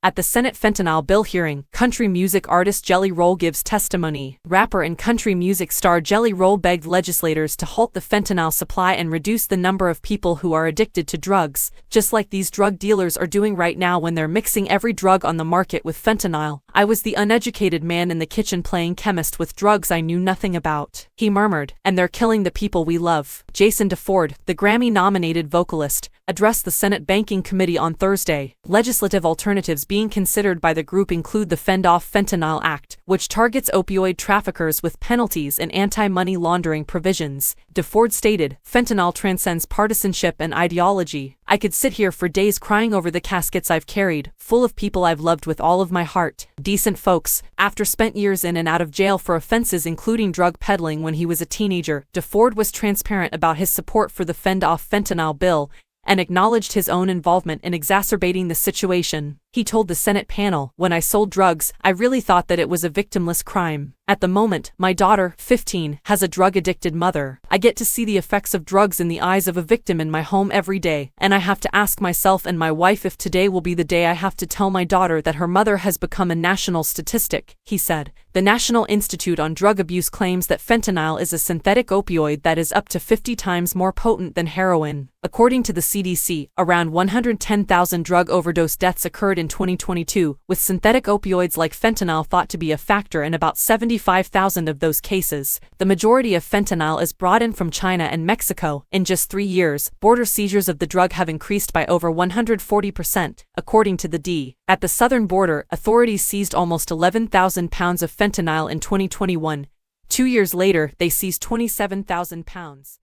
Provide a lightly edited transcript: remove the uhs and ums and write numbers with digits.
At the Senate fentanyl bill hearing, country music artist Jelly Roll gives testimony. Rapper and country music star Jelly Roll begged legislators to halt the fentanyl supply and reduce the number of people who are addicted to drugs, just like these drug dealers are doing right now when they're mixing every drug on the market with fentanyl. "I was the uneducated man in the kitchen playing chemist with drugs I knew nothing about," he murmured, "and they're killing the people we love." Jason DeFord, the Grammy-nominated vocalist, addressed the Senate Banking Committee on Thursday. Legislative alternatives being considered by the group include the Fend Off Fentanyl Act, which targets opioid traffickers with penalties and anti-money laundering provisions. DeFord stated, "Fentanyl transcends partisanship and ideology. I could sit here for days crying over the caskets I've carried, full of people I've loved with all of my heart. Decent folks." After spent years in and out of jail for offenses including drug peddling when he was a teenager, DeFord was transparent about his support for the Fend Off Fentanyl bill and acknowledged his own involvement in exacerbating the situation. He told the Senate panel, "When I sold drugs, I really thought that it was a victimless crime. At the moment, my daughter, 15, has a drug-addicted mother. I get to see the effects of drugs in the eyes of a victim in my home every day, and I have to ask myself and my wife if today will be the day I have to tell my daughter that her mother has become a national statistic," he said. The National Institute on Drug Abuse claims that fentanyl is a synthetic opioid that is up to 50 times more potent than heroin. According to the CDC, around 110,000 drug overdose deaths occurred in 2022, with synthetic opioids like fentanyl thought to be a factor in about 75,000 of those cases. The majority of fentanyl is brought in from China and Mexico. In just 3 years, border seizures of the drug have increased by over 140%, according to the D. At the southern border, authorities seized almost 11,000 pounds of fentanyl in 2021. 2 years later, they seized 27,000 pounds.